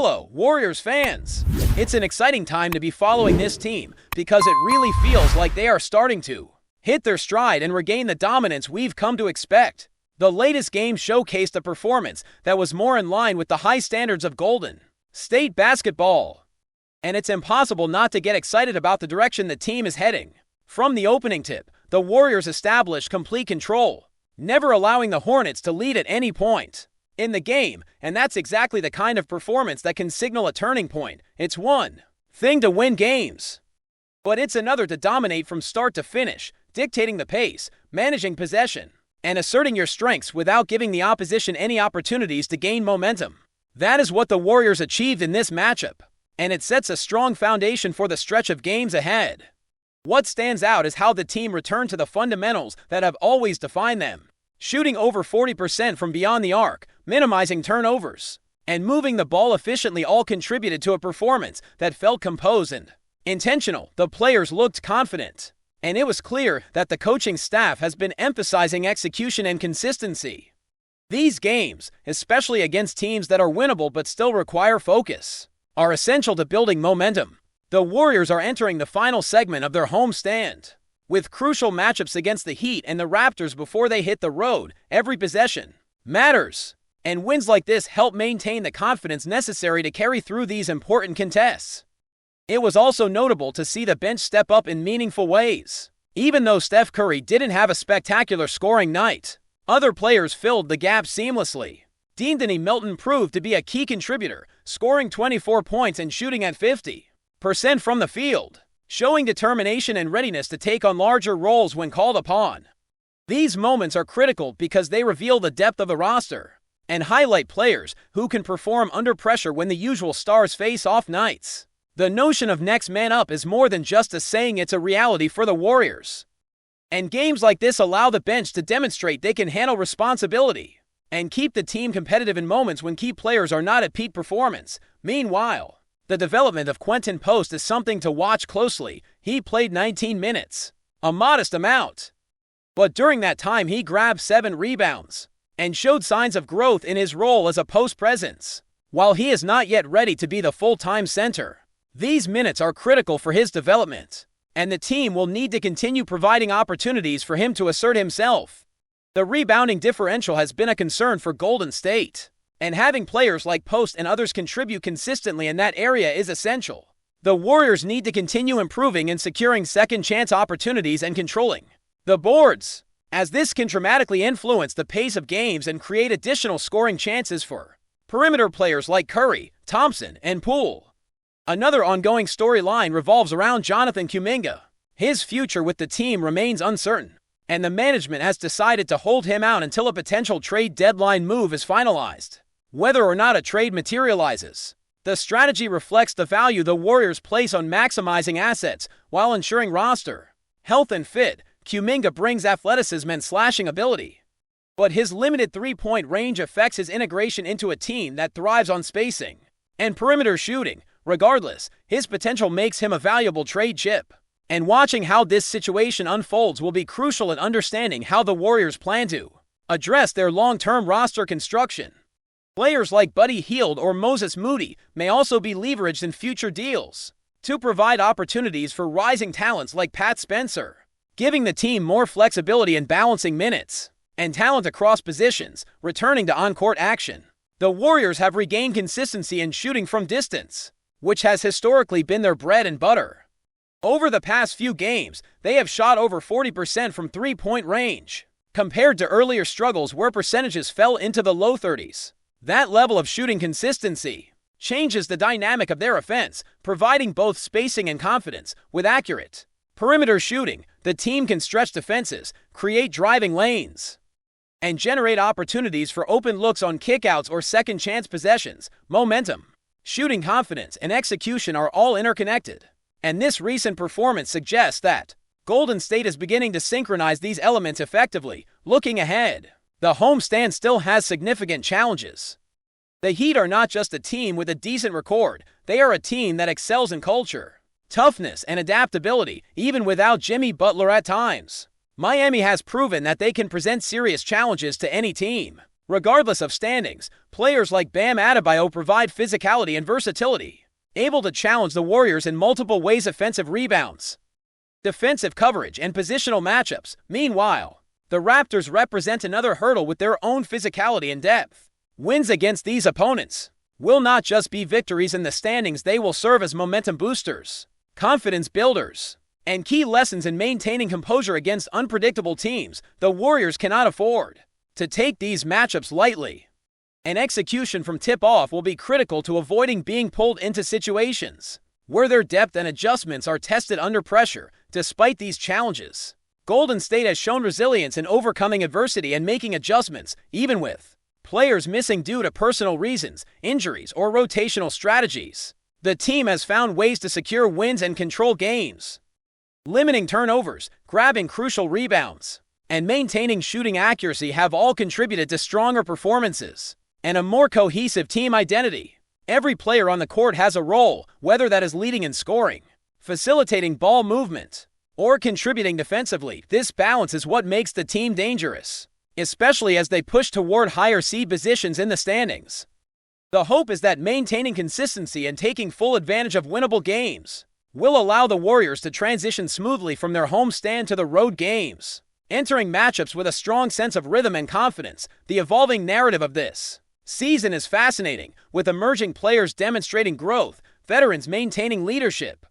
Hello, Warriors fans! It's an exciting time to be following this team because it really feels like they are starting to hit their stride and regain the dominance we've come to expect. The latest game showcased a performance that was more in line with the high standards of Golden State basketball. And it's impossible not to get excited about the direction the team is heading. From the opening tip, the Warriors established complete control, never allowing the Hornets to lead at any point in the game, and that's exactly the kind of performance that can signal a turning point. It's one thing to win games, but it's another to dominate from start to finish, dictating the pace, managing possession, and asserting your strengths without giving the opposition any opportunities to gain momentum. That is what the Warriors achieved in this matchup, and it sets a strong foundation for the stretch of games ahead. What stands out is how the team returned to the fundamentals that have always defined them. Shooting over 40% from beyond the arc, minimizing turnovers, and moving the ball efficiently all contributed to a performance that felt composed and intentional. The players looked confident, and it was clear that the coaching staff has been emphasizing execution and consistency. These games, especially against teams that are winnable but still require focus, are essential to building momentum. The Warriors are entering the final segment of their homestand, with crucial matchups against the Heat and the Raptors before they hit the road. Every possession matters, and wins like this help maintain the confidence necessary to carry through these important contests. It was also notable to see the bench step up in meaningful ways. Even though Steph Curry didn't have a spectacular scoring night, other players filled the gap seamlessly. De'Anthony Melton proved to be a key contributor, scoring 24 points and shooting at 50% from the field, showing determination and readiness to take on larger roles when called upon. These moments are critical because they reveal the depth of the roster and highlight players who can perform under pressure when the usual stars face off nights. The notion of next man up is more than just a saying, it's a reality for the Warriors. And games like this allow the bench to demonstrate they can handle responsibility and keep the team competitive in moments when key players are not at peak performance. Meanwhile, the development of Quentin Post is something to watch closely. He played 19 minutes, a modest amount, but during that time he grabbed 7 rebounds and showed signs of growth in his role as a post presence. While he is not yet ready to be the full-time center, these minutes are critical for his development, and the team will need to continue providing opportunities for him to assert himself. The rebounding differential has been a concern for Golden State, and having players like Post and others contribute consistently in that area is essential. The Warriors need to continue improving in securing second-chance opportunities and controlling the boards, as this can dramatically influence the pace of games and create additional scoring chances for perimeter players like Curry, Thompson, and Poole. Another ongoing storyline revolves around Jonathan Kuminga. His future with the team remains uncertain, and the management has decided to hold him out until a potential trade deadline move is finalized. Whether or not a trade materializes, the strategy reflects the value the Warriors place on maximizing assets while ensuring roster health and fit. Kuminga brings athleticism and slashing ability, but his limited three-point range affects his integration into a team that thrives on spacing and perimeter shooting. Regardless, his potential makes him a valuable trade chip, and watching how this situation unfolds will be crucial in understanding how the Warriors plan to address their long-term roster construction. Players like Buddy Hield or Moses Moody may also be leveraged in future deals to provide opportunities for rising talents like Pat Spencer, giving the team more flexibility in balancing minutes and talent across positions. Returning to on-court action, the Warriors have regained consistency in shooting from distance, which has historically been their bread and butter. Over the past few games, they have shot over 40% from three-point range, compared to earlier struggles where percentages fell into the low 30s. That level of shooting consistency changes the dynamic of their offense, providing both spacing and confidence. With accurate perimeter shooting, the team can stretch defenses, create driving lanes, and generate opportunities for open looks on kickouts or second-chance possessions. Momentum, shooting confidence, and execution are all interconnected, and this recent performance suggests that Golden State is beginning to synchronize these elements effectively. Looking ahead, the homestand still has significant challenges. The Heat are not just a team with a decent record, they are a team that excels in culture, toughness, and adaptability, even without Jimmy Butler at times. Miami has proven that they can present serious challenges to any team, Regardless of standings, players like Bam Adebayo provide physicality and versatility, able to challenge the Warriors in multiple ways: offensive rebounds, defensive coverage, and positional matchups. Meanwhile, the Raptors represent another hurdle with their own physicality and depth. Wins against these opponents will not just be victories in the standings, they will serve as momentum boosters, confidence builders, and key lessons in maintaining composure against unpredictable teams. The Warriors cannot afford to take these matchups lightly, and execution from tip-off will be critical to avoiding being pulled into situations where their depth and adjustments are tested under pressure. Despite these challenges, Golden State has shown resilience in overcoming adversity and making adjustments, even with players missing due to personal reasons, injuries, or rotational strategies. The team has found ways to secure wins and control games. Limiting turnovers, grabbing crucial rebounds, and maintaining shooting accuracy have all contributed to stronger performances and a more cohesive team identity. Every player on the court has a role, whether that is leading in scoring, facilitating ball movement, or contributing defensively. This balance is what makes the team dangerous, especially as they push toward higher seed positions in the standings. The hope is that maintaining consistency and taking full advantage of winnable games will allow the Warriors to transition smoothly from their home stand to the road games, entering matchups with a strong sense of rhythm and confidence. The evolving narrative of this season is fascinating, with emerging players demonstrating growth, veterans maintaining leadership,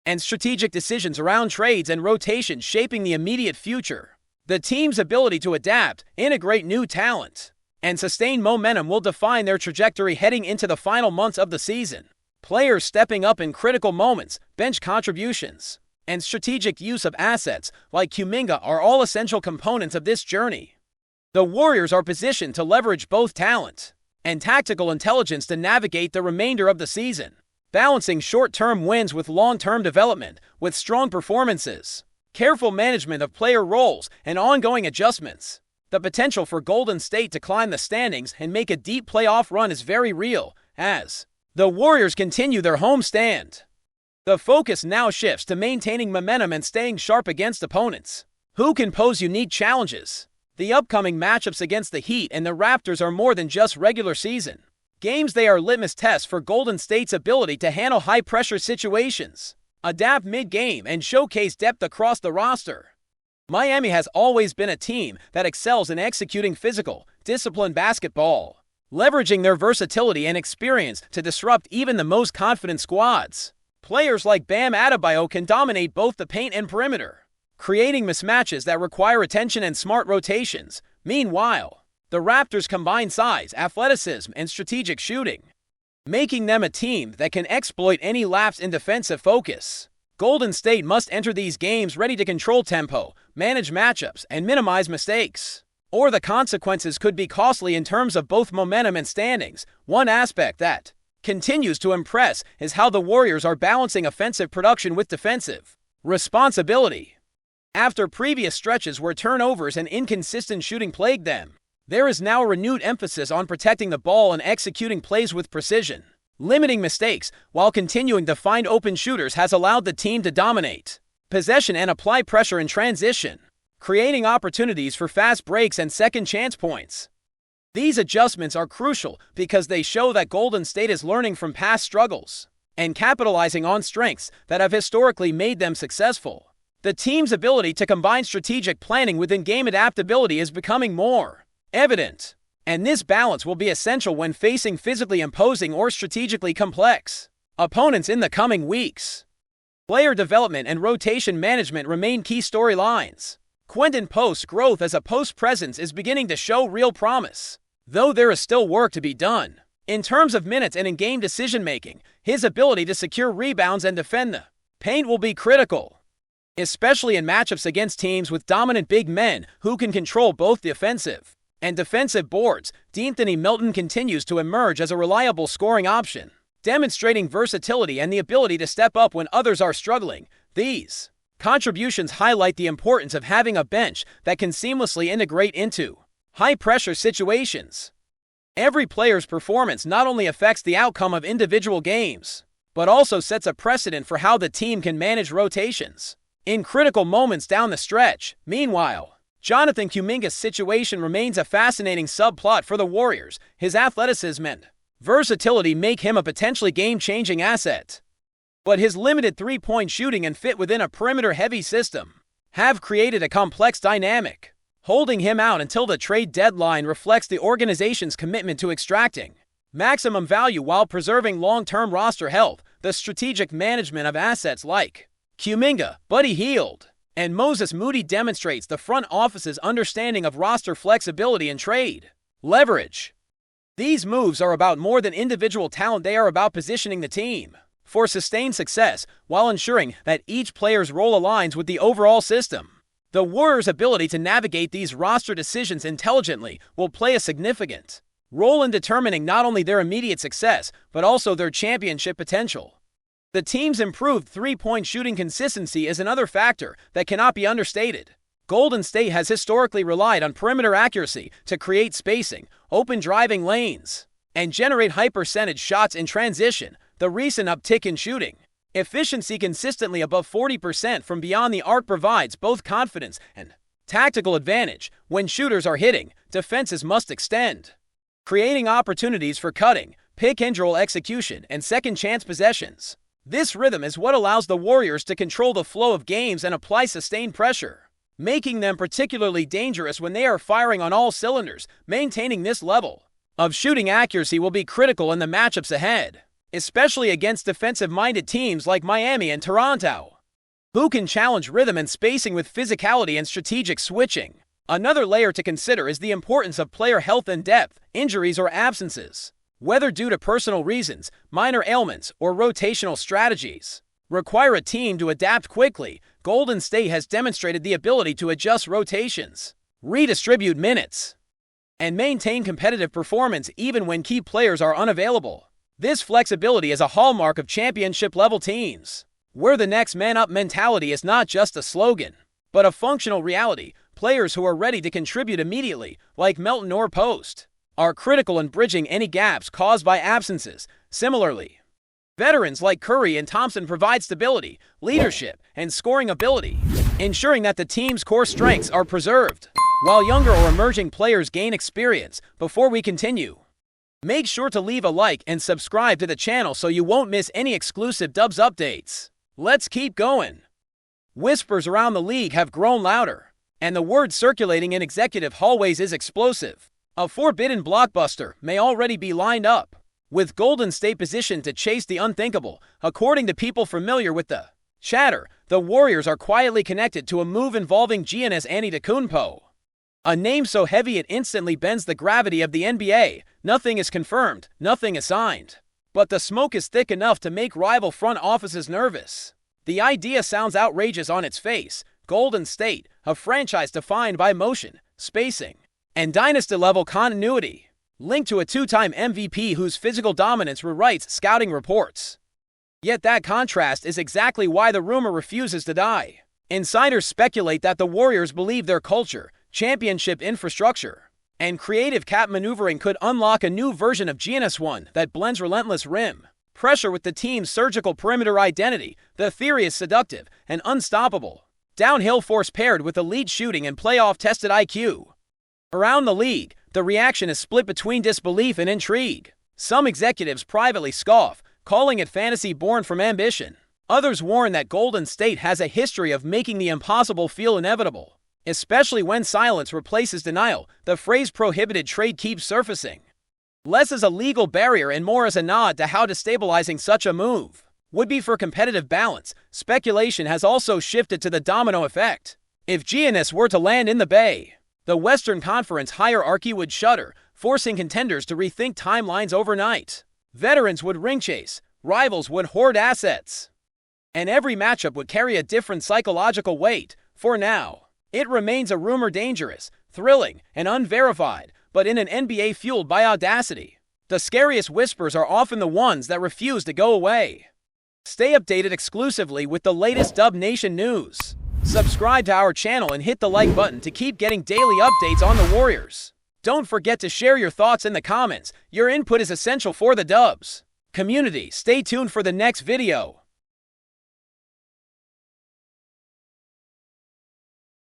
and strategic decisions around trades and rotations shaping the immediate future. The team's ability to adapt, integrate new talent, and sustain momentum will define their trajectory heading into the final months of the season. Players stepping up in critical moments, bench contributions, and strategic use of assets like Kuminga are all essential components of this journey. The Warriors are positioned to leverage both talent and tactical intelligence to navigate the remainder of the season, balancing short-term wins with long-term development. With strong performances, careful management of player roles, and ongoing adjustments, the potential for Golden State to climb the standings and make a deep playoff run is very real. As the Warriors continue their home stand, the focus now shifts to maintaining momentum and staying sharp against opponents who can pose unique challenges. The upcoming matchups against the Heat and the Raptors are more than just regular season games. They are litmus tests for Golden State's ability to handle high-pressure situations, adapt mid-game, and showcase depth across the roster. Miami has always been a team that excels in executing physical, disciplined basketball, leveraging their versatility and experience to disrupt even the most confident squads. Players like Bam Adebayo can dominate both the paint and perimeter, creating mismatches that require attention and smart rotations. Meanwhile, the Raptors combine size, athleticism, and strategic shooting, making them a team that can exploit any lapse in defensive focus. Golden State must enter these games ready to control tempo, manage matchups, and minimize mistakes, or the consequences could be costly in terms of both momentum and standings. One aspect that continues to impress is how the Warriors are balancing offensive production with defensive responsibility. After previous stretches where turnovers and inconsistent shooting plagued them, there is now a renewed emphasis on protecting the ball and executing plays with precision. Limiting mistakes while continuing to find open shooters has allowed the team to dominate possession and apply pressure in transition, creating opportunities for fast breaks and second chance points. These adjustments are crucial because they show that Golden State is learning from past struggles and capitalizing on strengths that have historically made them successful. The team's ability to combine strategic planning with in-game adaptability is becoming more evident, and this balance will be essential when facing physically imposing or strategically complex opponents in the coming weeks. Player development and rotation management remain key storylines. Quentin Post's growth as a post presence is beginning to show real promise, though there is still work to be done. In terms of minutes and in-game decision-making, his ability to secure rebounds and defend the paint will be critical, especially in matchups against teams with dominant big men who can control both the offensive and defensive boards. D'Anthony Melton continues to emerge as a reliable scoring option, demonstrating versatility and the ability to step up when others are struggling. These contributions highlight the importance of having a bench that can seamlessly integrate into high-pressure situations. Every player's performance not only affects the outcome of individual games, but also sets a precedent for how the team can manage rotations in critical moments down the stretch. Meanwhile, Jonathan Kuminga's situation remains a fascinating subplot for the Warriors. His athleticism and versatility make him a potentially game-changing asset. But his limited three-point shooting and fit within a perimeter-heavy system have created a complex dynamic. Holding him out until the trade deadline reflects the organization's commitment to extracting maximum value while preserving long-term roster health. The strategic management of assets like Kuminga, Buddy Hield, and Moses Moody demonstrates the front office's understanding of roster flexibility and trade leverage. These moves are about more than individual talent. They are about positioning the team for sustained success while ensuring that each player's role aligns with the overall system. The Warriors' ability to navigate these roster decisions intelligently will play a significant role in determining not only their immediate success, but also their championship potential. The team's improved three-point shooting consistency is another factor that cannot be understated. Golden State has historically relied on perimeter accuracy to create spacing, open driving lanes, and generate high-percentage shots in transition. The recent uptick in shooting efficiency consistently above 40% from beyond the arc provides both confidence and tactical advantage. When shooters are hitting, defenses must extend, creating opportunities for cutting, pick-and-roll execution, and second-chance possessions. This rhythm is what allows the Warriors to control the flow of games and apply sustained pressure, making them particularly dangerous when they are firing on all cylinders. Maintaining this level of shooting accuracy will be critical in the matchups ahead, especially against defensive-minded teams like Miami and Toronto, who can challenge rhythm and spacing with physicality and strategic switching. Another layer to consider is the importance of player health and depth. Injuries or absences, whether due to personal reasons, minor ailments, or rotational strategies, require a team to adapt quickly. Golden State has demonstrated the ability to adjust rotations, redistribute minutes, and maintain competitive performance even when key players are unavailable. This flexibility is a hallmark of championship-level teams, where the next man-up mentality is not just a slogan, but a functional reality. Players who are ready to contribute immediately, like Melton or Post, are critical in bridging any gaps caused by absences. Similarly, veterans like Curry and Thompson provide stability, leadership, and scoring ability, ensuring that the team's core strengths are preserved, while younger or emerging players gain experience. Before we continue, make sure to leave a like and subscribe to the channel so you won't miss any exclusive Dubs updates. Let's keep going. Whispers around the league have grown louder, and the word circulating in executive hallways is explosive. A forbidden blockbuster may already be lined up, with Golden State positioned to chase the unthinkable. According to people familiar with the chatter, the Warriors are quietly connected to a move involving Giannis Antetokounmpo, a name so heavy it instantly bends the gravity of the NBA. Nothing is confirmed, nothing is signed, but the smoke is thick enough to make rival front offices nervous. The idea sounds outrageous on its face. Golden State, a franchise defined by motion, spacing, and dynasty-level continuity, linked to a two-time MVP whose physical dominance rewrites scouting reports. Yet that contrast is exactly why the rumor refuses to die. Insiders speculate that the Warriors believe their culture, championship infrastructure, and creative cap maneuvering could unlock a new version of Giannis, one that blends relentless rim pressure with the team's surgical perimeter identity. The theory is seductive and unstoppable. Downhill force paired with elite shooting and playoff-tested IQ. Around the league, the reaction is split between disbelief and intrigue. Some executives privately scoff, calling it fantasy born from ambition. Others warn that Golden State has a history of making the impossible feel inevitable, especially when silence replaces denial. The phrase prohibited trade keeps surfacing, less as a legal barrier and more as a nod to how destabilizing such a move would be for competitive balance. Speculation has also shifted to the domino effect. If Giannis were to land in the Bay, the Western Conference hierarchy would shudder, forcing contenders to rethink timelines overnight. Veterans would ring chase, rivals would hoard assets, and every matchup would carry a different psychological weight. For now, it remains a rumor, dangerous, thrilling, and unverified, but in an NBA fueled by audacity, the scariest whispers are often the ones that refuse to go away. Stay updated exclusively with the latest Dub Nation news. Subscribe to our channel and hit the like button to keep getting daily updates on the Warriors. Don't forget to share your thoughts in the comments. Your input is essential for the Dubs community. Stay tuned for the next video.